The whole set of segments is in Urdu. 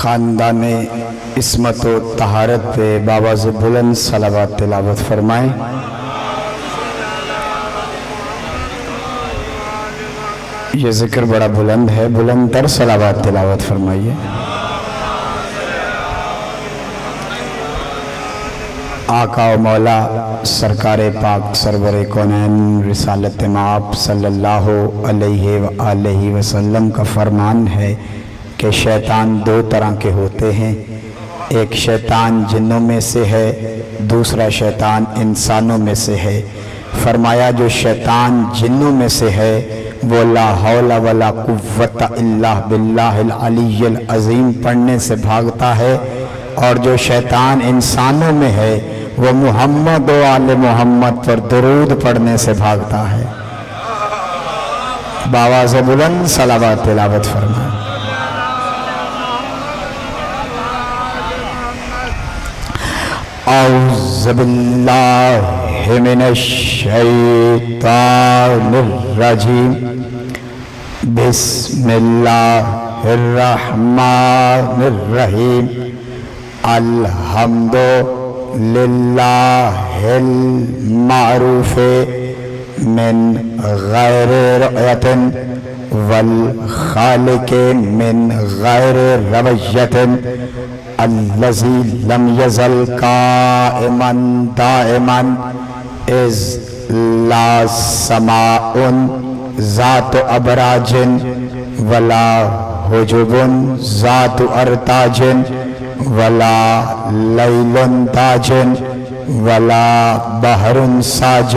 خاندان عصمت و طہارت پہ باواز بلند صلوات تلاوت فرمائیں۔ یہ ذکر بڑا بلند ہے، بلند تر صلوات تلاوت فرمائیے۔ آقا و مولا سرکار پاک سرور کونین رسالت مآب صلی اللہ علیہ وآلہ وسلم کا فرمان ہے کہ شیطان دو طرح کے ہوتے ہیں، ایک شیطان جنوں میں سے ہے، دوسرا شیطان انسانوں میں سے ہے۔ فرمایا جو شیطان جنوں میں سے ہے وہ لا حول ولا قوت الا باللہ العلی العظیم پڑھنے سے بھاگتا ہے، اور جو شیطان انسانوں میں ہے وہ محمد و آل محمد پر درود پڑھنے سے بھاگتا ہے۔ باواز بلند صلوات تلاوت فرمائیں۔ اعوذ باللہ من الشیطان الرجیم، بسم اللہ الرحمن الرحیم، الحمد للہ المعروف من غیر رؤیت والخالق من غیر رویت، الذی لم یزل قائما دائما اذ لا سماء ذات ابراج ولا حجب ذات ارتاج ولا لیل تاج ولا بحر ساج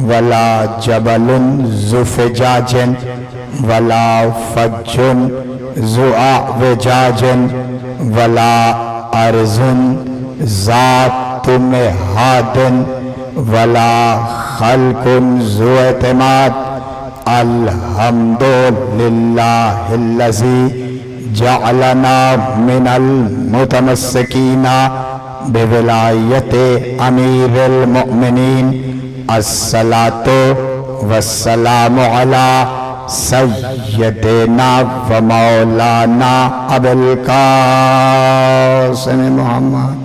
ولا جبل زفجاج ولا فج ذو اعوجاج ولا ارض ذات مہاد ولا خلق ذو اعتماد، الحمد للہ الذی جعلنا من المتمسکین بولایت امیر المؤمنین، الصلاة والسلام علی سیدنا و مولانا ابو القاسم محمد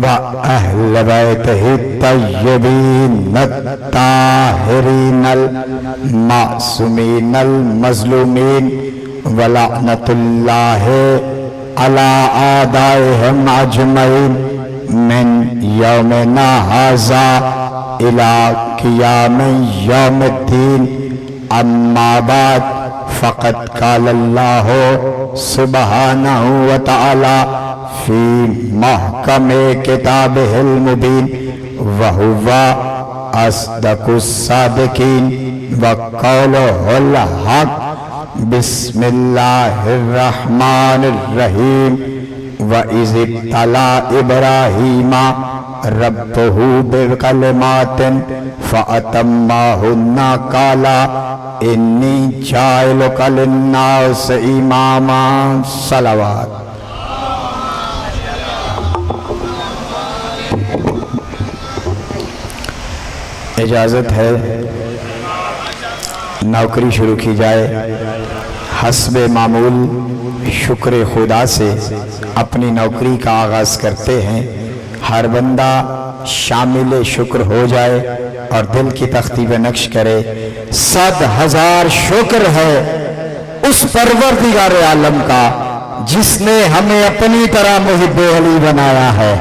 وأهل بيته الطيبين الطاهرين المعصومين المظلومين، ولعنة الله على أعدائهم أجمعين من يومنا هذا إلى قيام يوم الدين، أما بعد فقد قال الله سبحانه وتعالى في محكم كتابه المبين وهو أصدق الصادقين وقوله الحق، بسم الله الرحمن الرحيم، وإذ ابتلى إبراهيم ربه بكلمات فأتمهن قال إني جاعلك للناس إماما، صلوات۔ اجازت ہے نوکری شروع کی جائے۔ حسب معمول شکر خدا سے اپنی نوکری کا آغاز کرتے ہیں۔ ہر بندہ شامل شکر ہو جائے اور دل کی تختی پہ نقش کرے، 100,000 شکر ہے اس پروردگار عالم کا جس نے ہمیں اپنی طرح محب علی بنایا ہے۔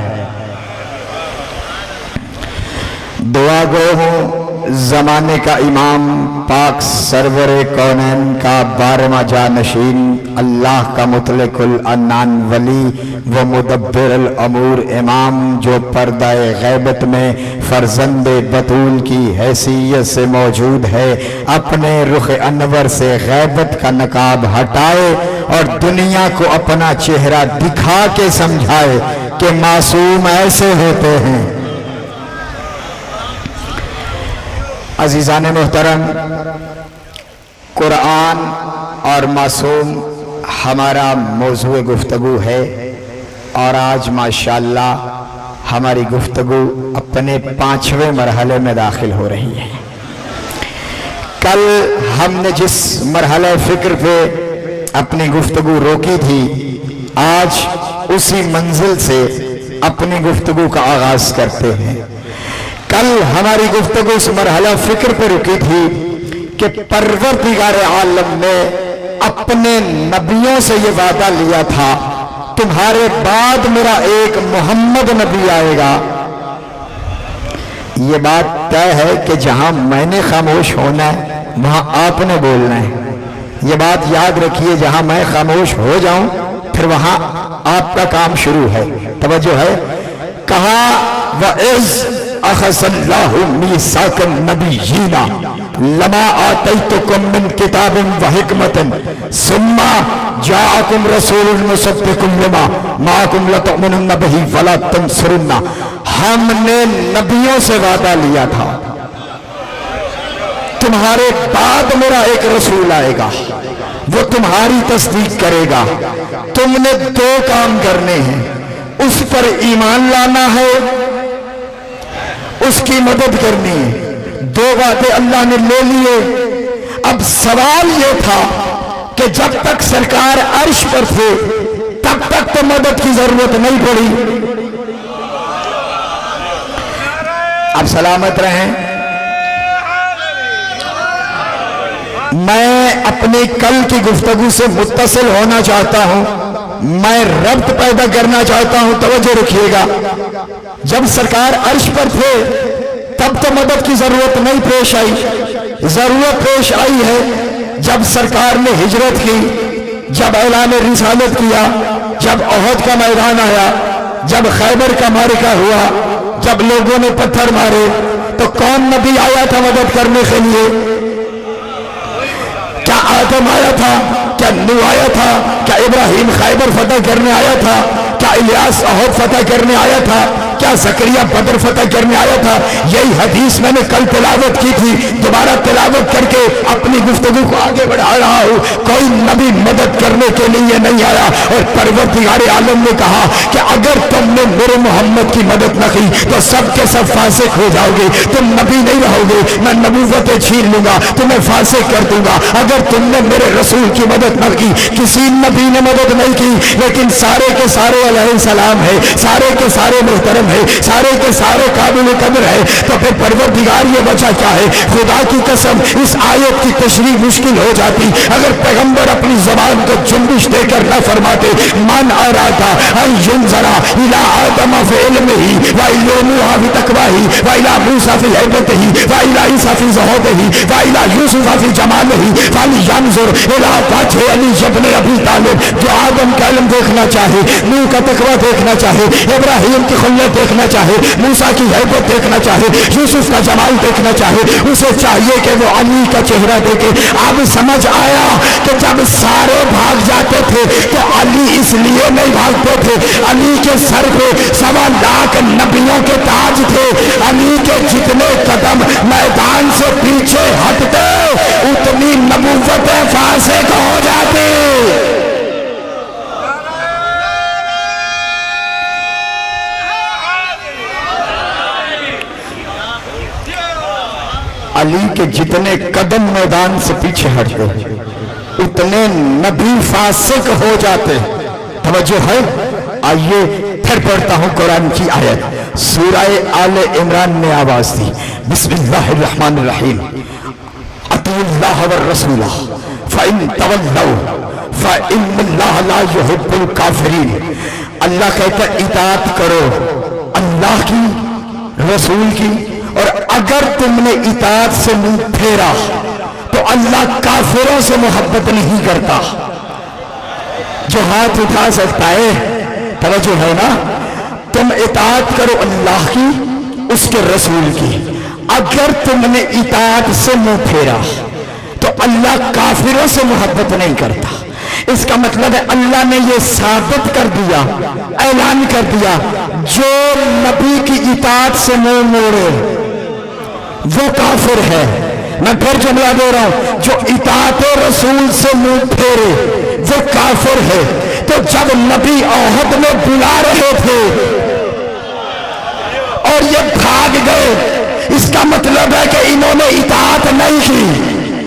دعا گو ہوں زمانے کا امام پاک سرور کونین کا 12واں جانشین، اللہ کا مطلق العنان ولی و مدبر الامور امام، جو پردہ غیبت میں فرزند بطول کی حیثیت سے موجود ہے، اپنے رخ انور سے غیبت کا نقاب ہٹائے اور دنیا کو اپنا چہرہ دکھا کے سمجھائے کہ معصوم ایسے ہوتے ہیں۔ عزیزان محترم، قرآن اور معصوم ہمارا موضوع گفتگو ہے، اور آج ماشاءاللہ ہماری گفتگو اپنے 5ویں مرحلے میں داخل ہو رہی ہے۔ کل ہم نے جس مرحلہ فکر پہ اپنی گفتگو روکی تھی، آج اسی منزل سے اپنی گفتگو کا آغاز کرتے ہیں۔ کل ہماری گفتگو اس مرحلہ فکر پہ رکی تھی کہ پروردگار عالم نے اپنے نبیوں سے یہ وعدہ لیا تھا، تمہارے بعد میرا ایک محمد نبی آئے گا۔ یہ بات طے ہے کہ جہاں میں نے خاموش ہونا ہے وہاں آپ نے بولنا ہے۔ یہ بات یاد رکھیے، جہاں میں خاموش ہو جاؤں پھر وہاں آپ کا کام شروع ہے۔ توجہ ہے، کہا وَإِذْ أَخَذَ اللَّهُ مِيثَاقَ النَّبِيِّينَ لَمَا آتَيْتُكُم مِّن كِتَابٍ وَحِكْمَةٍ ثُمَّ جَاءَكُمْ رَسُولٌ مُصَدِّقٌ لِّمَا مَعَكُمْ لَتُؤْمِنُنَّ بِهِ وَلَا تَنصُرُنَّهُ۔ ہم نے نبیوں سے وعدہ لیا تھا، تمہارے بعد میرا ایک رسول آئے گا، وہ تمہاری تصدیق کرے گا۔ تم نے دو کام کرنے ہیں، اس پر ایمان لانا ہے، اس کی مدد کرنی ہے۔ دو باتیں اللہ نے لے لیے۔ اب سوال یہ تھا کہ جب تک سرکار عرش پر تھے تب تک تو مدد کی ضرورت نہیں پڑی۔ اب سلامت رہیں۔ میں اپنی کل کی گفتگو سے متصل ہونا چاہتا ہوں، میں ربط پیدا کرنا چاہتا ہوں، توجہ رکھیے گا۔ جب سرکار عرش پر تھے تب تو مدد کی ضرورت نہیں پیش آئی، ضرورت پیش آئی ہے جب سرکار نے ہجرت کی، جب اعلان رسالت کیا، جب احد کا میدان آیا، جب خیبر کا معرکہ ہوا، جب لوگوں نے پتھر مارے تو کون نبی آیا تھا مدد کرنے کے لیے؟ کیا آدم آیا تھا؟ کیا نوح آیا تھا؟ کیا ابراہیم خیبر فتح کرنے آیا تھا؟ کیا الیاس احد فتح کرنے آیا تھا؟ کیا زکریا بدر فتح کرنے آیا تھا؟ یہی حدیث میں نے کل تلاوت کی تھی، دوبارہ تلاوت کر کے اپنی گفتگو کو آگے بڑھا رہا ہوں۔ کوئی نبی مدد کرنے کے لیے نہیں آیا، اور پروردگار عالم نے کہا کہ اگر تم نے میرے محمد کی مدد نہ کی تو سب کے سب فاسق ہو جاؤ گے، تم نبی نہیں رہو گے، میں نبوتیں چھین لوں گا، تمہیں فاسق کر دوں گا۔ اگر تم نے میرے رسول کی مدد نہ کی، کسی نبی نے مدد نہیں کی، لیکن سارے کے سارے علیہ السلام ہے، سارے کے سارے محترم ہے، سارے کے سارے قابل قدر ہے، تو پھر پروردگار یہ بچا کیا ہے؟ خدا کی قسم اس آیت کی تشریح مشکل ہو جاتی اگر پیغمبر اپنی زبان کو جنبش دے کر نہ فرماتے من ارادہ ان ینظر الی آدم فی علمہ والی نوح فی تقویہ والی موسی فی ہیبتہ والی عیسی فی زہدہ والی یوسف فی جمالہ فلینظر الی وجہ علی ابن ابی طالب۔ جو آدم کا علم دیکھنا چاہے، نوح کا تقوی دیکھنا چاہے، ابراہیم کی خلت دیکھنا چاہے، موسیٰ کی ہیبت دیکھنا چاہے، یوسف کا جمال دیکھنا چاہے، اسے چاہیے کہ وہ علی کا چہرہ دیکھے۔ اب سمجھ آیا کہ جب سارے بھاگ جاتے تھے تو علی اس لیے نہیں بھاگتے تھے، علی کے سر پہ 1.25 لاکھ نبیوں کے تاج تھے، علی کے جتنے قدم میدان سے پیچھے ہٹتے اتنی نبوتیں فاسق ہو جاتی۔ علی کے جتنے قدم میدان سے پیچھے ہٹتے اتنے نبی فاسق ہو جاتے۔ توجہ ہے؟ آئیے پھر پڑھتا ہوں قرآن کی آیت، سورہ آل عمران نے آواز دی، بسم اللہ الرحمن الرحیم، اطیعوا اللہ والرسول فإن تولوا فإن اللہ لا يحب الکافرین۔ اللہ کہتا ہے اطاعت کرو اللہ کی، رسول کی، اور اگر تم نے اطاعت سے منہ پھیرا تو اللہ کافروں سے محبت نہیں کرتا۔ جو ہاتھ اٹھا سکتا ہے، توجہ ہے نا، تم اطاعت کرو اللہ کی، اس کے رسول کی، اگر تم نے اطاعت سے منہ پھیرا تو اللہ کافروں سے محبت نہیں کرتا۔ اس کا مطلب ہے اللہ نے یہ ثابت کر دیا، اعلان کر دیا، جو نبی کی اطاعت سے منہ موڑے وہ کافر ہے۔ میں پھر جملہ دے رہا ہوں، جو اطاعت رسول سے منہ پھیرے وہ کافر ہے۔ تو جب نبی احد میں بلا رہے تھے اور یہ بھاگ گئے، اس کا مطلب ہے کہ انہوں نے اطاعت نہیں کی۔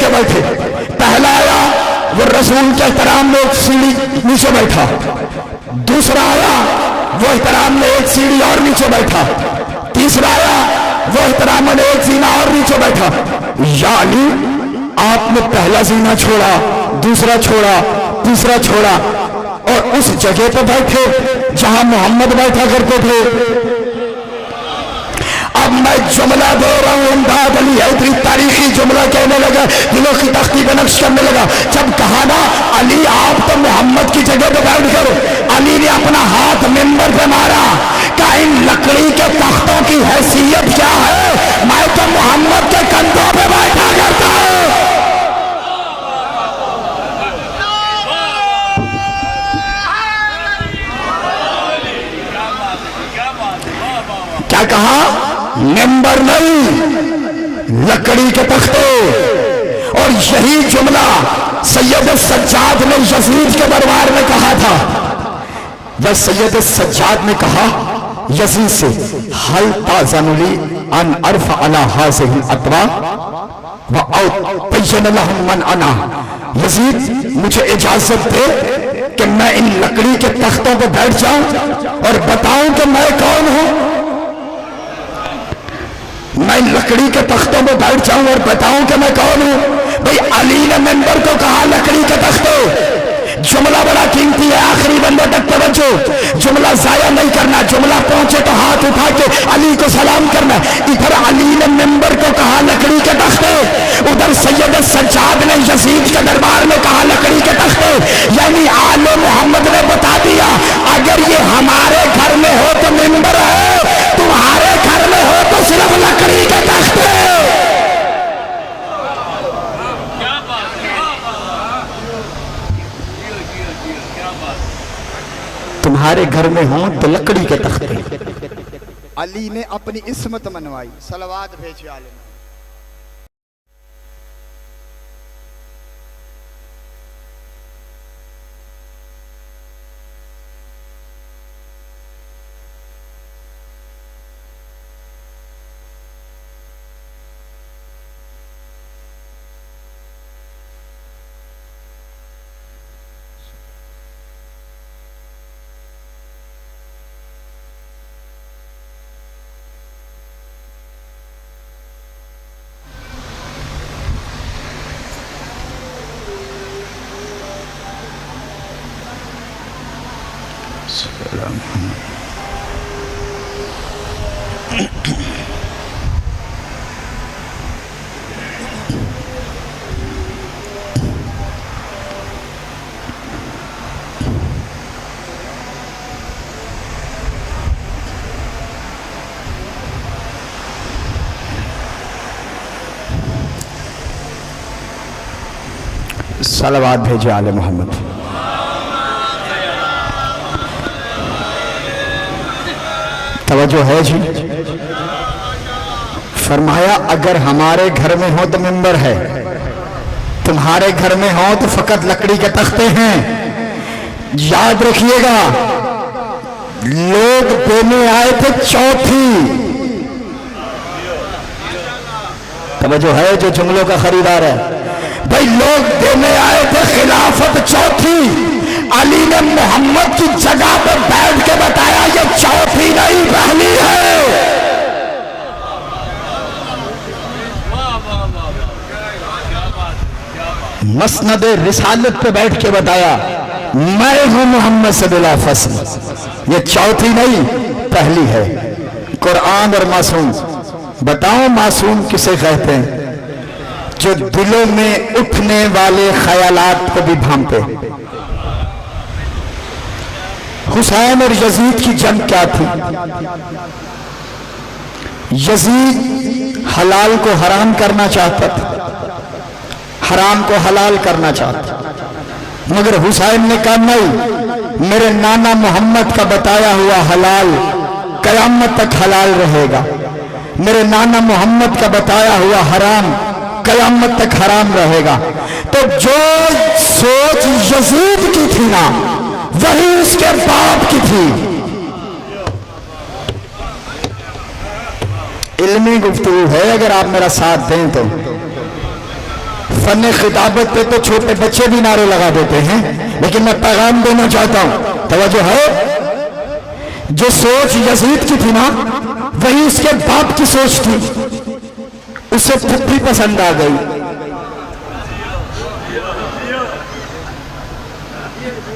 کے بیٹھے. پہلا آیا وہ رسول کے احترام میں ایک سیڑھی نیچے بیٹھا. دوسرا آیا وہ احترام میں ایک سیڑھی اور نیچے بیٹھا. تیسرا آیا وہ احترام میں ایک زینہ اور نیچے بیٹھا. یا علی آپ نے پہلا زینہ چھوڑا, دوسرا چھوڑا, تیسرا چھوڑا اور اس جگہ پہ بیٹھے جہاں محمد بیٹھا کرتے تھے. اب میں جملہ دے رہا ہوں, امداد علی حیدری تاریخی جملہ کہنے لگا, دلوں کی تختی پہ نقش کرنے لگا. جب کہا نا علی آپ تو محمد کی جگہ پہ بیٹھ کرو, علی نے اپنا ہاتھ منبر پہ مارا. کہ ان لکڑی کے تختوں کی حیثیت کیا ہے, میں تو محمد کے کندھوں پہ بیٹھا کرتا ہوں. کیا کہا؟ منبر نہیں, لکڑی کے تختے. اور یہی جملہ سید السجاد نے یزید کے دربار میں کہا تھا. جب سید السجاد نے کہا یزید سے, حل تاذن لی ان ارفع علی ہذہ الاطراء وابین لہم من انا. یزید مجھے اجازت دے کہ میں ان لکڑی کے تختوں پہ بیٹھ جاؤں اور بتاؤں کہ میں کون ہوں. میں لکڑی کے تختوں میں بیٹھ جاؤں اور بتاؤں کہ میں کون ہوں. بھئی علی نے منبر کو کہا لکڑی کے تختوں. جملہ بڑا قیمتی ہے, آخری بندے تک توجہ, جملہ ضائع نہیں کرنا. جملہ پہنچے تو ہاتھ اٹھا کے علی کو سلام کرنا. ادھر علی نے منبر کو کہا لکڑی کے تختے, ادھر سید سجاد نے یزید کے دربار میں کہا لکڑی کے تختے. یعنی آل محمد نے بتا دیا اگر یہ ہمارے گھر میں ہو تو منبر ہے, تمہارے گھر میں ہو تو صرف لکڑی کے تختے. تمہارے گھر میں ہوں تو لکڑی کے تختے. علی نے اپنی عصمت منوائی. صلوات بھیجے عالم. صلوات بھیجے آل محمد. توجہ ہے جی. فرمایا اگر ہمارے گھر میں ہو تو منبر ہے, تمہارے گھر میں ہو تو فقط لکڑی کے تختے ہیں. یاد رکھیے گا لوگ دینے آئے تھے چوتھی. توجہ ہے جو جملوں کا خریدار ہے. بھئی لوگ دینے آئے تھے خلافت چوتھی. علی نے محمد کی جگہ پہ بیٹھ کے بتایا یہ چوتھی نہیں پہلی ہے. مسند رسالت پہ بیٹھ کے بتایا میں ہوں محمد سے بلا فصل. یہ چوتھی نہیں پہلی ہے. قرآن اور معصوم. بتاؤں معصوم کسے کہتے ہیں؟ جو دلوں میں اٹھنے والے خیالات کو بھی بھانپے. حسین اور یزید کی جنگ کیا تھی؟ یزید حلال کو حرام کرنا چاہتا تھا, حرام کو حلال کرنا چاہتا, مگر حسین نے کہا نہیں, میرے نانا محمد کا بتایا ہوا حلال قیامت تک حلال رہے گا, میرے نانا محمد کا بتایا ہوا حرام قیامت تک حرام رہے گا. تو جو سوچ یزید کی تھی نا وہی اس کے باپ کی تھی. علمی گفتگو ہے, اگر آپ میرا ساتھ دیں تو. فن خطابت پہ تو چھوٹے بچے بھی نعرے لگا دیتے ہیں، لیکن میں پیغام دینا چاہتا ہوں، توجہ ہے، جو سوچ یزید کی تھی نا وہی اس کے باپ کی سوچ تھی، اسے پھپھی پسند آ گئی۔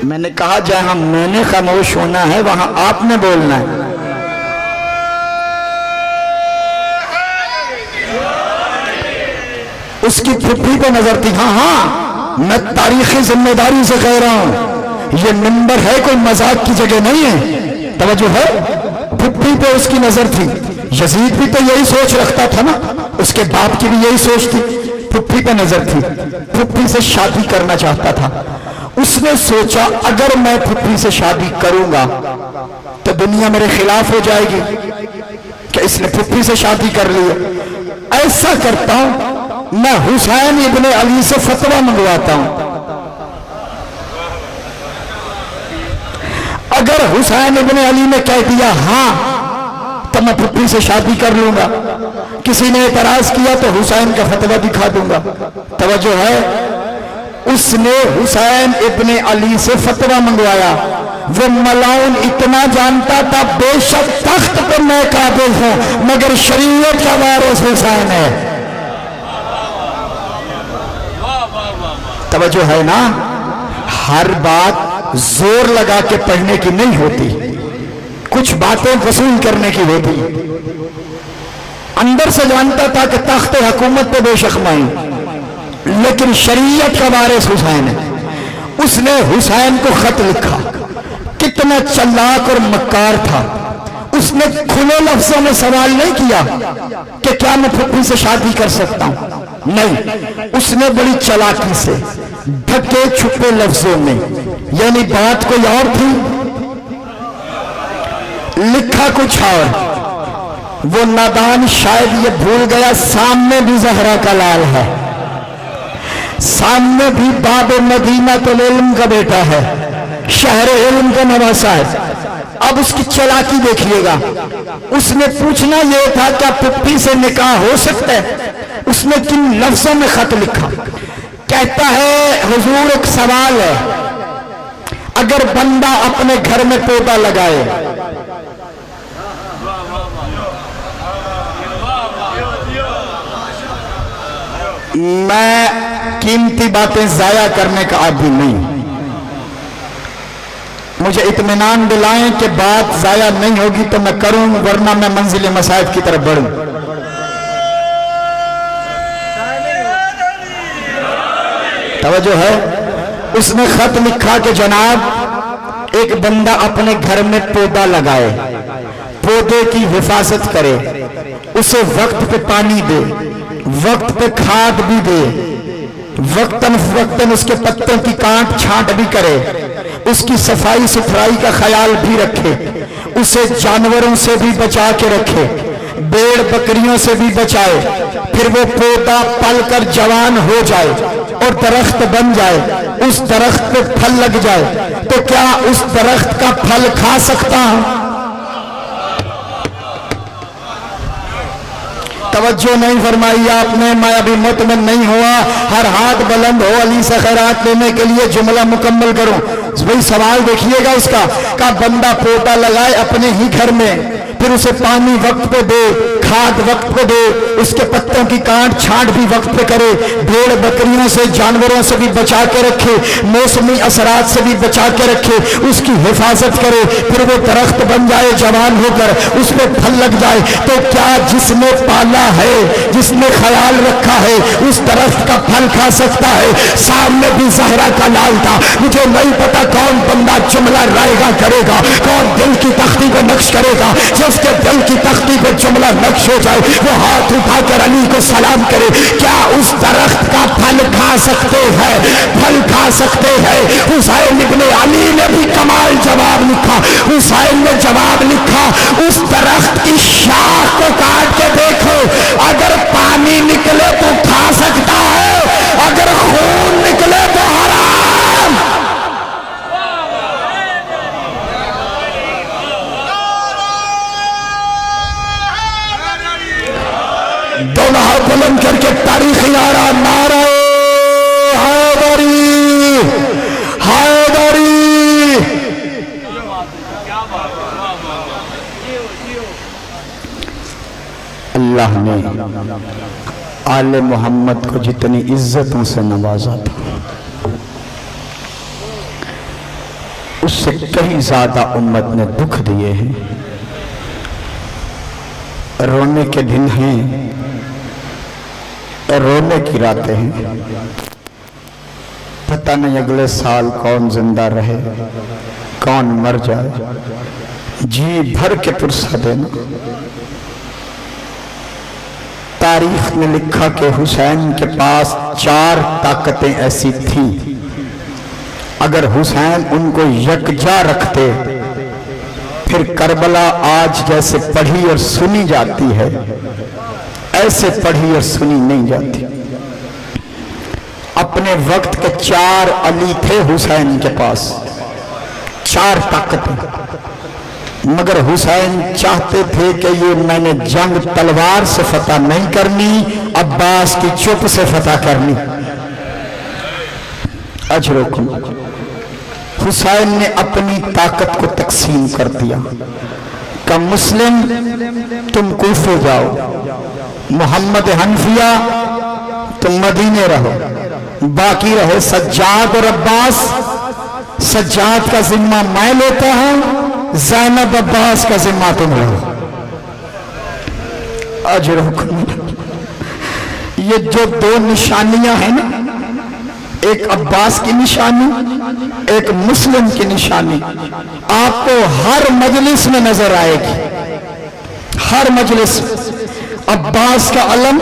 میں نے کہا جہاں میں نے خاموش ہونا ہے وہاں آپ نے بولنا ہے۔ اس کی پھپھی پہ نظر تھی، ہاں میں تاریخی ذمہ داری سے کہہ رہا ہوں، یہ منبر ہے کوئی مذاق کی جگہ نہیں ہے، توجہ ہے، پھپھی پہ اس کی نظر تھی۔ یزید بھی تو یہی سوچ رکھتا تھا نا، اس کے باپ کی بھی یہی سوچ تھی، پھپھی پہ نظر تھی، پھپھی سے شادی کرنا چاہتا تھا۔ اس نے سوچا اگر میں پھپھی سے شادی کروں گا تو دنیا میرے خلاف ہو جائے گی کہ اس نے پھپھی سے شادی کر لی ہے، ایسا کرتا ہوں میں حسین ابن علی سے فتویٰ منگواتا ہوں، اگر حسین ابن علی نے کہہ دیا ہاں تو میں پھپھی سے شادی کر لوں گا، کسی نے اعتراض کیا تو حسین کا فتویٰ دکھا دوں گا۔ توجہ ہے، اس نے حسین ابن علی سے فتویٰ منگوایا۔ وہ ملاؤن اتنا جانتا تھا بے شک تخت پر میں قابل ہوں مگر شریعت کا وارث حسین ہے۔ توجہ ہے نا، ہر بات زور لگا کے پڑھنے کی نہیں ہوتی، کچھ باتیں وصول کرنے کی ہوتی۔ اندر سے جانتا تھا کہ تخت حکومت پہ بے شک میں ہوں لیکن شریعت کا وارث حسین ہے۔ اس نے حسین کو خط لکھا، کتنا چلاک اور مکار تھا، اس نے کھلے لفظوں میں سوال نہیں کیا کہ کیا میں پھپھی سے شادی کر سکتا ہوں، نہیں، اس نے بڑی چلاکی سے ڈھکے چھپے لفظوں میں، یعنی بات کوئی اور تھی لکھا کچھ اور۔ وہ نادان شاید یہ بھول گیا سامنے بھی زہرا کا لال ہے، سامنے بھی باب مدینہ العلم کا بیٹا ہے، شہر علم کا نواسا ہے۔ اب اس کی چلاکی دیکھیے گا، اس نے پوچھنا یہ تھا کیا پھپھی سے نکاح ہو سکتا ہے، اس نے کن لفظوں میں خط لکھا، کہتا ہے حضور ایک سوال ہے، اگر بندہ اپنے گھر میں پودا لگائے میں قیمتی باتیں ضائع کرنے کا عادی نہیں، مجھے اطمینان دلائیں کہ بات ضائع نہیں ہوگی تو میں کروں ورنہ میں منزل مصائب کی طرف بڑھوں۔ توجہ ہے، اس نے خط لکھا کہ جناب ایک بندہ اپنے گھر میں پودا لگائے، پودے کی حفاظت کرے، اسے وقت پہ پانی دے، وقت پہ کھاد بھی دے، وقتاً فوقتاً اس کے پتوں کی کانٹ چھانٹ بھی کرے، اس کی صفائی ستھرائی کا خیال بھی رکھے، اسے جانوروں سے بھی بچا کے رکھے، بیڑ بکریوں سے بھی بچائے، پھر وہ پودا پل کر جوان ہو جائے اور درخت بن جائے، اس درخت پہ پھل لگ جائے تو کیا اس درخت کا پھل کھا سکتا ہوں؟ توجہ نہیں فرمائی آپ نے، میں ابھی مطمئن نہیں ہوا، ہر ہاتھ بلند ہو علی سے خیرات لینے کے لیے جملہ مکمل کروں۔ وہی سوال دیکھیے گا اس کا، کہ بندہ پودا لگائے اپنے ہی گھر میں، پھر اسے پانی وقت پہ دے، کھاد وقت پہ دے، اس کے پتوں کی کانٹ چھانٹ بھی وقت پہ کرے، بھیڑ بکریوں سے جانوروں سے بھی بچا کے رکھے، موسمی اثرات سے بھی بچا کے رکھے، اس کی حفاظت کرے، پھر وہ درخت بن جائے جوان ہو کر، اس پہ پھل لگ جائے، تو کیا جس نے پالا ہے، جس نے خیال رکھا ہے، اس درخت کا پھل کھا سکتا ہے؟ سامنے بھی زہرا کا لال تھا، مجھے نہیں پتا کون بندہ جملہ رائے گا کرے گا، کون دل کی تختی پہ نقش کرے گا، جس کے دل کی تختی پہ جملہ نقش ہو جائے وہ ہاتھ اٹھا کر علی کو سلام کرے۔ کیا اس درخت کا پھل کھا سکتے ہیں؟ پھل کھا سکتے ہیں۔ حسین ابن علی نے بھی کمال جواب لکھا، حسین نے جواب لکھا، اس درخت کی شاخ کو کاٹ کے دیکھو، اگر پانی نکلے تو کھا سکتا ہے، اگر خون نکلے تو حرام۔ دونوں بلند کر کے تاریخی نعرہ، نعرہ حیدری حیدری۔ اللہ نے آل محمد کو جتنی عزتوں سے نوازا تھا اس سے کہیں زیادہ امت نے دکھ دیے ہیں۔ رونے کے دن ہیں، رونے کی راتیں ہیں، پتہ نہیں اگلے سال کون زندہ رہے کون مر جائے، جی بھر کے پرسہ دینا۔ تاریخ نے لکھا کہ حسین کے پاس 4 طاقتیں ایسی تھیں، اگر حسین ان کو یکجا رکھتے پھر کربلا آج جیسے پڑھی اور سنی جاتی ہے ایسے پڑھی اور سنی نہیں جاتی۔ اپنے وقت کے 4 علی تھے حسین کے پاس، 4 طاقتیں، مگر حسین چاہتے تھے کہ یہ میں نے جنگ تلوار سے فتح نہیں کرنی، عباس کی چپ سے فتح کرنی۔ اجرکم حسین نے اپنی طاقت کو تقسیم کر دیا کہ مسلم تم کوفے جاؤ، محمد حنفیہ تم مدینے رہو، باقی رہے سجاد اور عباس۔ سجاد کا ذمہ میں لیتا ہوں، زینب عباس کا ذمہ تم رہو۔ اجرکم یہ جو 2 نشانیاں ہیں نا، ایک عباس کی نشانی ایک مسلم کی نشانی، آپ کو ہر مجلس میں نظر آئے گی، ہر مجلس عباس کا علم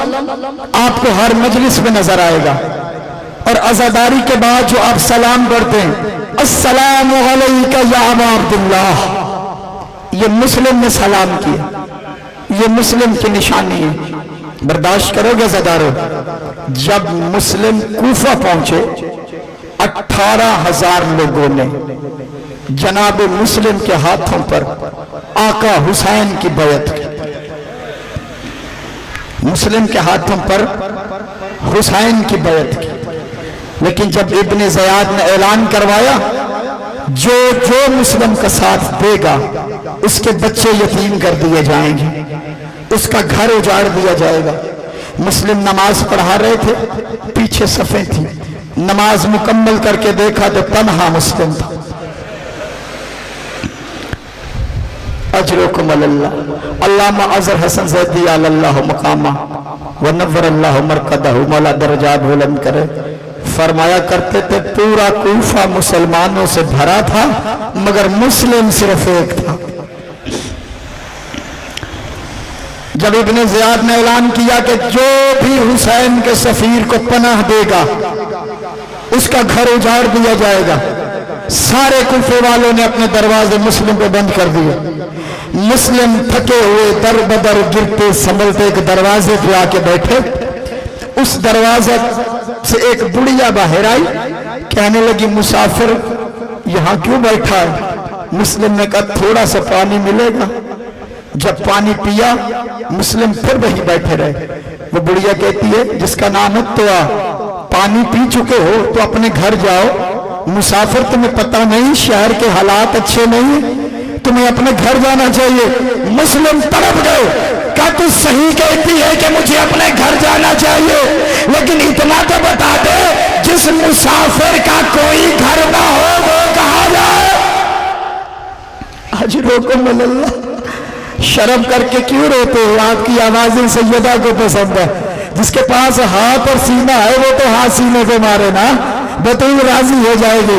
آپ کو ہر مجلس میں نظر آئے گا۔ اور عزاداری کے بعد جو آپ سلام کرتے ہیں السلام علیکہ یا ابا عبداللہ، یہ مسلم نے سلام کیا، یہ مسلم کی نشانی ہے۔ برداشت کرو گے عزادارو؟ جب مسلم کوفہ پہنچے 18,000 لوگوں نے جناب مسلم کے ہاتھوں پر آقا حسین کی بیعت کی، مسلم کے ہاتھوں پر حسین کی بیعت کی۔ لیکن جب ابن زیاد نے اعلان کروایا جو مسلم کا ساتھ دے گا اس کے بچے یتیم کر دیے جائیں گے، اس کا گھر اجاڑ دیا جائے گا۔ مسلم نماز پڑھا رہے تھے، پیچھے صفیں تھیں، نماز مکمل کر کے دیکھا تو تنہا مسلم تھا۔ اجرکم اللہ۔ علامہ اظہر حسن زیدی علی اللہ مقامہ ونور اللہ مرقدہ، مولا درجات بلند کرے، فرمایا کرتے تھے پورا کوفہ مسلمانوں سے بھرا تھا مگر مسلم صرف ایک تھا۔ جب ابن زیاد نے اعلان کیا کہ جو بھی حسین کے سفیر کو پناہ دے گا اس کا گھر اجاڑ دیا جائے گا، سارے کوفے والوں نے اپنے دروازے مسلم پہ بند کر دیے۔ مسلم تھکے ہوئے در بدر گرتے سنبھلتے ایک دروازے پہ آ کے بیٹھے۔ اس دروازے سے ایک بڑھیا باہر آئی، کہنے لگی مسافر یہاں کیوں بیٹھا ہے؟ مسلم نے کہا تھوڑا سا پانی ملے گا۔ جب پانی پیا مسلم پھر وہیں بیٹھے رہے۔ وہ بڑھیا کہتی ہے جس کا نام ہے تو پانی پی چکے ہو تو اپنے گھر جاؤ، مسافر تمہیں پتہ نہیں شہر کے حالات اچھے نہیں، تمہیں اپنے گھر جانا چاہیے۔ مسلم تڑپ گئے، کہا تو صحیح کہتی ہے کہ مجھے اپنے گھر جانا چاہیے، لیکن اتنا تو بتا دے جس مسافر کا کوئی گھر نہ ہو وہ کہاں جائے؟ اجرکم اللہ۔ شرم کر کے کیوں روتے ہو؟ آپ کی آوازیں سیدہ کو پسند ہے، جس کے پاس ہاتھ اور سینہ ہے وہ تو ہاتھ سینے پہ مارے نا، بتائیں راضی ہو جائے گی۔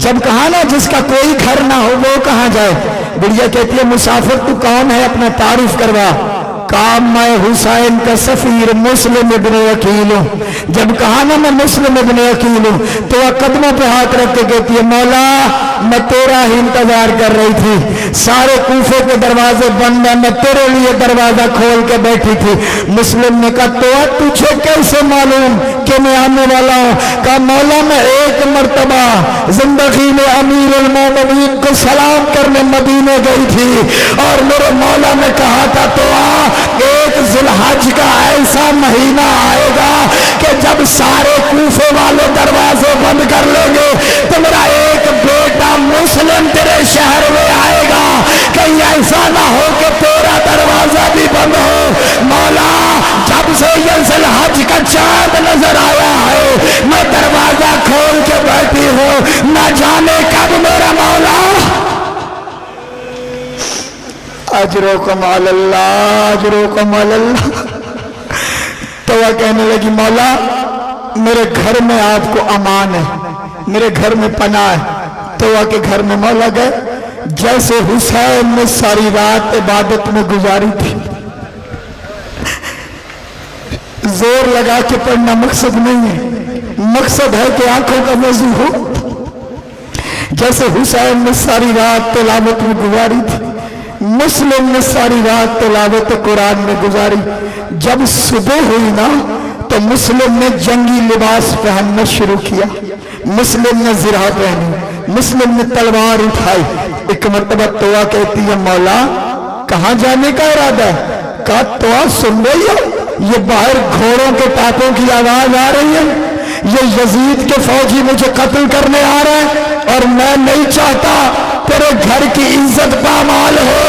جب کہا نا جس کا کوئی گھر نہ ہو وہ کہاں جائے؟ بڑھیا کہتی ہے مسافر تو کون ہے اپنا تعارف کروا۔ کام میں حسین کا سفیر مسلم ابن عقیل ہوں۔ جب کہا نا میں مسلم ابن عقیل ہوں تو وہ قدموں پہ ہاتھ رکھ کے کہتی ہے مولا میں تیرا ہی انتظار کر رہی تھی، سارے کوفے کے دروازے بند ہیں، میں تیرے لیے دروازہ کھول کے بیٹھی تھی۔ مسلم نے کہا تو تجھے کیسے معلوم کہ میں آنے والا ہوں؟ کہا مولا میں ایک مرتبہ زندگی میں امیر المومنین کو سلام کرنے مدینے گئی تھی اور میرے مولا نے کہا تھا تو ایک ذی الحج کا ایسا مہینہ آئے گا کہ جب سارے کوفے والے دروازے بند کر لیں گے تو میرا ایک بیٹا مسلم تیرے شہر میں آئے گا، کہیں ایسا نہ ہو کہ تیرا دروازہ بھی بند ہو۔ مولا جب سے یہ ذی الحج کا چاند نظر آیا ہے میں دروازہ کھول کے بیٹھی ہوں، نہ جانے کب میرا مولا اجرکم علی اللہ اجرکم علی اللہ۔ تو وہ کہنے لگی مولا میرے گھر میں آپ کو امان ہے، میرے گھر میں پناہ ہے۔ تو وہ کے گھر میں مولا گئے، جیسے حسین نے ساری رات عبادت میں گزاری تھی، زور لگا کے پڑھنا مقصد نہیں ہے، مقصد ہے کہ آنکھوں کا وضو ہو۔ جیسے حسین نے ساری رات تلاوت میں گزاری تھی، مسلم نے ساری رات تلاوت قرآن میں گزاری۔ جب صبح ہوئی نا تو مسلم نے جنگی لباس پہننا شروع کیا، مسلم نے زرہ پہنی، مسلم نے تلوار اٹھائی۔ ایک مرتبہ توہ کہتی ہے مولا کہاں جانے کا ارادہ ہے؟ کہا توہ سن رہی ہو یہ باہر گھوڑوں کے ٹاپوں کی آواز آ رہی ہے، یہ یزید کے فوجی مجھے قتل کرنے آ رہے ہیں اور میں نہیں چاہتا تیرے گھر کی عزت پامال ہو،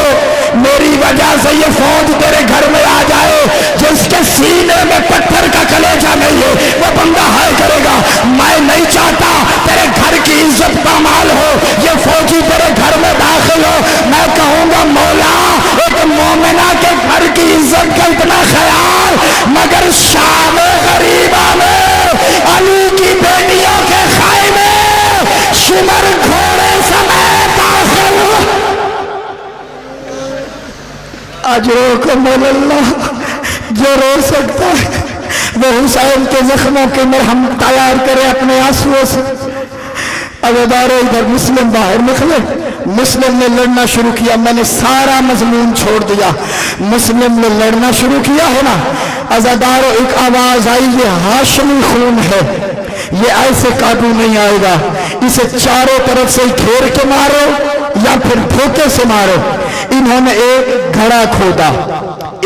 میری وجہ سے یہ فوج تیرے گھر میں آ جائے، جس کے سینے میں پتھر کا کلیجہ نہیں ہے وہ بندہ ہائے کرے گا۔ میں نہیں چاہتا تیرے گھر کی عزت پامال ہو، یہ فوجی تیرے گھر میں داخل ہو۔ میں کہوں گا مولا ایک مومنہ کے گھر کی عزت کا اتنا خیال، مگر شام غریبہ میں علی کی بیٹیوں کے خیمے شمر گھوڑے سمیت داخل ہو۔ اجرکم علی اللہ۔ جو رو سکتا ہے وہ حسین کے زخموں کے مرہم تیار کرے اپنے آنسوؤں سے۔ عزادارو ادھر مسلم باہر نکلے، مسلم نے لڑنا شروع کیا۔ میں نے سارا مضمون چھوڑ دیا، مسلم نے لڑنا شروع کیا ہے نا۔ عزادارو ایک آواز آئی یہ ہاشمی خون ہے، یہ ایسے قابو نہیں آئے گا، اسے چاروں طرف سے گھیر کے مارو یا پھر دھوکے سے مارو۔ انہوں نے ایک گھڑا کھودا،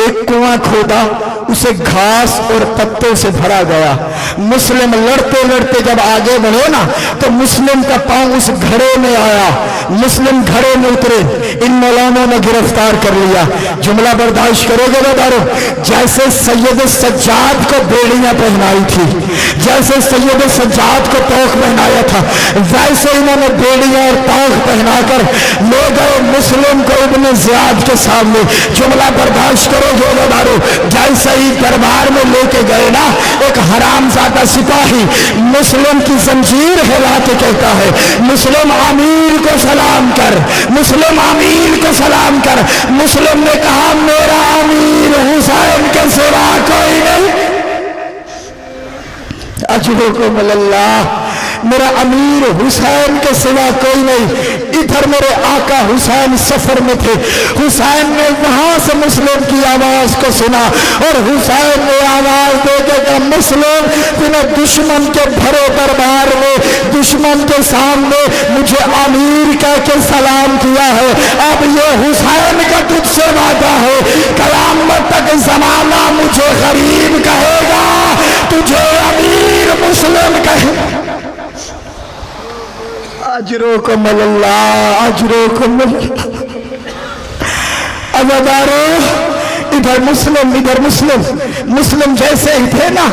ایک کنواں کھودا، اسے گھاس اور پتوں سے بھرا گیا۔ مسلم لڑتے لڑتے جب آگے بڑھے نا تو مسلم کا پاؤں اس گھڑے میں آیا، مسلم گھڑے میں اترے، ان مولانوں نے گرفتار کر لیا۔ جملہ برداشت کرو گے بدارو، جیسے سید سجاد کو بیڑیاں پہنائی تھی، جیسے سید سجاد کو توق پہنایا تھا، ویسے انہوں نے بیڑیاں اور توق پہنا کر لے گئے مسلم کو ابن زیاد کے سامنے۔ جملہ برداشت کرو گے بدارو، جیسے ہی دربار میں لے کے گئے نا ایک حرام زادہ سپاہی مسلم کی زنجیر ہلا کے کہتا ہے مسلم امیر کو سلام کر، مسلم امیر کو سلام کر۔ مسلم نے کہا میرا امیر حسین کے سوا کوئی نہیں۔ اجرکم علی اللہ، میرا امیر حسین کے سوا کوئی نہیں۔ ادھر میرے آقا حسین سفر میں تھے، حسین نے وہاں سے مسلم کی آواز کو سنا اور حسین نے آواز دے کے کہا مسلم تمہیں دشمن کے بھرے دربار میں دشمن کے سامنے مجھے امیر کہہ کے سلام کیا ہے، اب یہ حسین کا تجھ سے وعدہ ہے قیامت تک زمانہ مجھے غریب کہے گا، تجھے امیر مسلم کہے گا۔ اجرکم علی اللہ اجرکم علی اللہ۔ عزادارو ادھر مسلم ادھر مسلم، مسلم جیسے ہی تھے نا،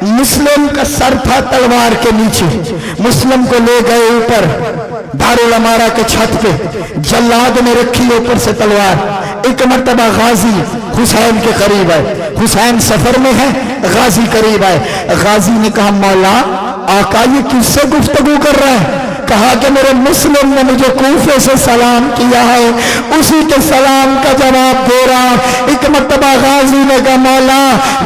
مسلم کا سر تھا تلوار کے نیچے، مسلم کو لے گئے اوپر دارالعمارہ کے چھت پہ، جلاد نے رکھی اوپر سے تلوار۔ ایک مرتبہ غازی حسین کے قریب آئے، حسین سفر میں ہے، غازی قریب آئے، غازی نے کہا مولا آقا یہ کس سے گفتگو کر رہا ہے؟ کہا کہ میرے مسلم نے مجھے کوفے سے سلام کیا ہے، اسی کے سلام کا جواب دے رہا۔ ایک مرتبہ غازی نے کہا مولا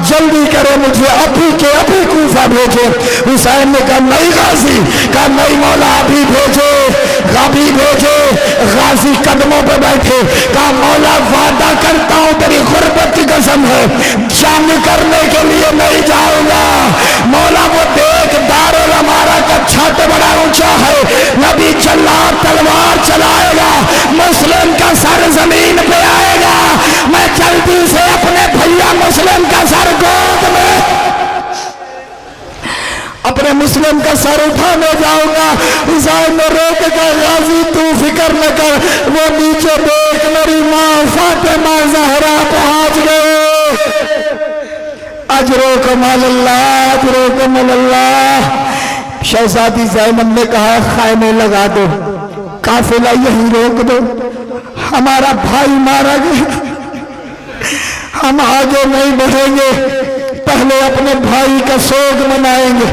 جلدی کرے مجھے ابھی کے ابھی کوفہ بھیجے۔ حسین نے کہا نہیں غازی، کہا نہیں مولا ابھی بھیجے، ابھی بھیجے۔ غازی قدموں پہ بیٹھے، کہا مولا وعدہ کرتا ہوں تیری غربت کی قسم ہے جنگ کرنے کے لیے نہیں جاؤں گا۔ مولا وہ دیکھ دارالعمارہ کا چھت بڑا اونچا ہے، نبی جلاد تلوار چلائے گا، مسلم کا سر زمین پہ آئے گا، میں جلدی سے اپنے بھیا مسلم کا سر گود میں میں مسلم کا سر اٹھانے جاؤں گا، حسین نے روک کر غازی تو فکر نہ کر، وہ نیچے دیکھ میری ماں فاطمہ زہرا پہنچ گئے۔ اجرکم اللہ، اجرکم اللہ۔ شہزادی زینب نے کہا خیمے لگا دو، قافلہ یہیں روک دو، ہمارا بھائی مارا گیا، ہم آگے نہیں بڑھیں گے، پہلے اپنے بھائی کا سوگ منائیں گے۔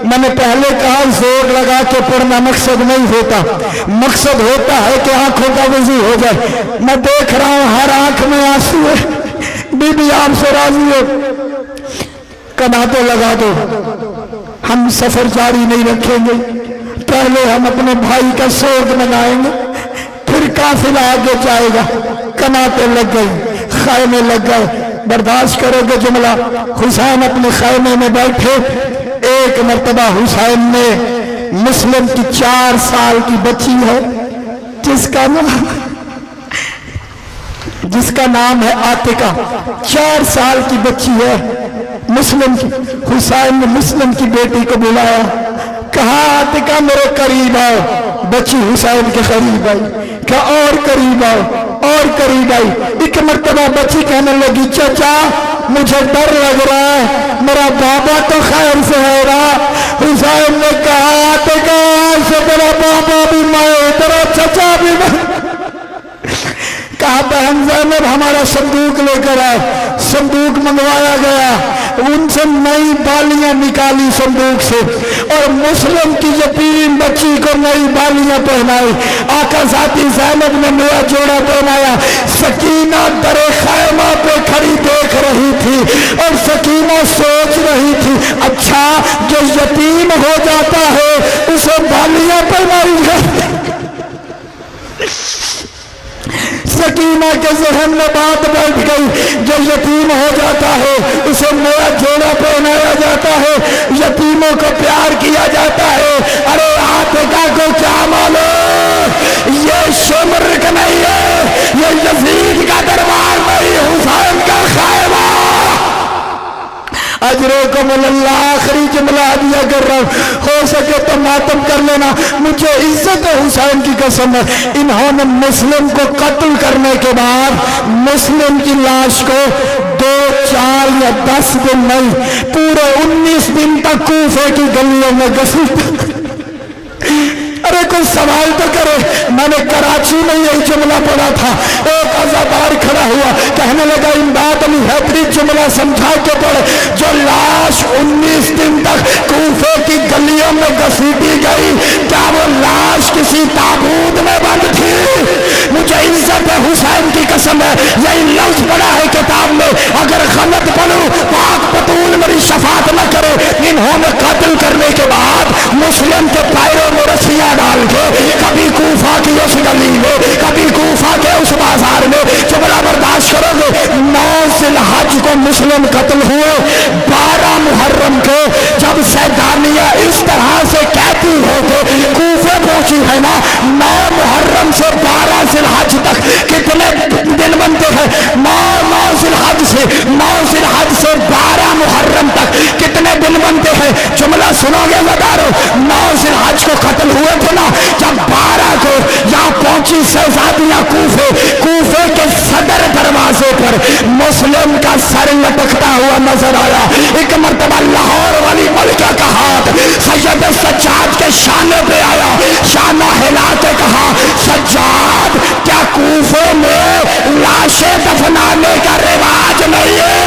میں نے پہلے کہا زور لگا کے پڑھنا مقصد نہیں ہوتا، مقصد ہوتا ہے کہ آنکھوں کا وضو ہو جائے۔ میں دیکھ رہا ہوں ہر آنکھ میں آنسو ہے، بی بی آپ سے راضی ہو، کناتے لگا دو، ہم سفر جاری نہیں رکھیں گے، پہلے ہم اپنے بھائی کا سوگ منائیں گے، پھر قافلہ آگے جائے گا۔ کناتے لگ گئے، خیمے لگ گئے۔ برداشت کرو گے جملہ، حسین اپنے خیمے میں بیٹھے، ایک مرتبہ حسین نے مسلم کی 4 سال کی بچی ہے جس کا نام ہے عاتقہ، 4 سال کی بچی ہے مسلم کی۔ حسین نے مسلم کی بیٹی کو بلایا، کہا عاتقہ میرے قریب آؤ۔ بچی حسین کے قریب آئی، کہ اور قریب آؤ، اور قریب آئی۔ ایک مرتبہ بچی کہنے لگی چچا مجھے ڈر لگ رہا ہے، میرا بابا تو خیر سے ہے رہا۔ حسین نے کہا عاتقہ سے تیرا بابا بھی میں، تیرا چچا بھی میں۔ کہا بہن زینب ہمارا صندوق لے کر آئے، صندوق منگوایا گیا، ان سے نئی بالیاں نکالی صندوق سے، اور مسلم کی یتیم بچی کو نئی بالیاں پہنائی۔ آقا ذاتی زینب نے نیا جوڑا پہنایا۔ سکینہ در خیمہ پہ کھڑی دیکھ رہی تھی، اور سکینہ سوچ رہی تھی اچھا جو یتیم ہو جاتا ہے اسے بالیاں پہنائی گئی۔ سکینہ کے ذہن میں بات بیٹھ گئی، جو یتیم ہو جاتا ہے اسے نیا جوڑا پہنایا جاتا ہے، یتیموں کو پیار کیا جاتا ہے۔ ارے عاتقہ کو کیا معلوم یہ شمرک نہیں ہے، یہ یزید کا دربار نہیں، حسین کا خیمہ۔ اجرکم اللہ۔ آخری جملہ عدیہ کر رہا ہوں، ہو سکے تو ماتم کر لینا، مجھے عزت حسین کی قسم ہے، انہوں نے مسلم کو قتل کرنے کے بعد مسلم کی لاش کو 2 4 یا 10 دن نہیں، پورے 19 دن تک کوفے کی گلیوں میں گھسیٹا۔ ارے کوئی سوال تو کرے۔ میں نے کراچی میں یہی جملہ پڑھا تھا، ایک عزادار کھڑا ہوا کہنے لگا امداد علی حیدری جملہ سمجھا کے پڑھے، جو لاش 19 دن تک کوفے کی گلیوں میں گھسیٹی گئی، کیا وہ لاش کسی تابوت میں بند تھی؟ مجھے عزت حسین کی قسم ہے، یہی لفظ پڑھا ہے کتاب میں، اگر غلط پڑھوں پاک بطول میری شفاعت نہ کرے۔ انہوں نے قتل کرنے کے بعد مسلم کے پیروں میں رسیاں ڈال کے کبھی کوفہ کی اس گلی میں، کبھی کوفہ کے اس بازار میں، جملہ برداشت کرو گے، 9 ذی الحج کو مسلم قتل ہوئے، 12 محرم کو جب سیدانیہ اس طرح سے کہتی ہو کہ کوفے پہنچی ہے نا، 9 محرم سے 12 ذی الحج تک کتنے دن بنتے ہیں؟ 9 ذی الحج سے 12 محرم تک کتنے دن بنتے ہیں؟ جملہ سنو گے مدارو، 9 ذی الحج کو قتل ہوئے تھے نا، جب 12 کو یہاں پہنچی شہزادیاں کوفے کے صدر دروازے پر مسلم کا سر لٹکتا ہوا نظر آیا۔ ایک مرتبہ لاہور والی ملکہ کا ہاتھ سید سجاد کے شانے پہ آیا، شانہ ہلا کے کہا سجاد کیا کوفے میں لاشیں دفنانے کا رواج نہیں ہے؟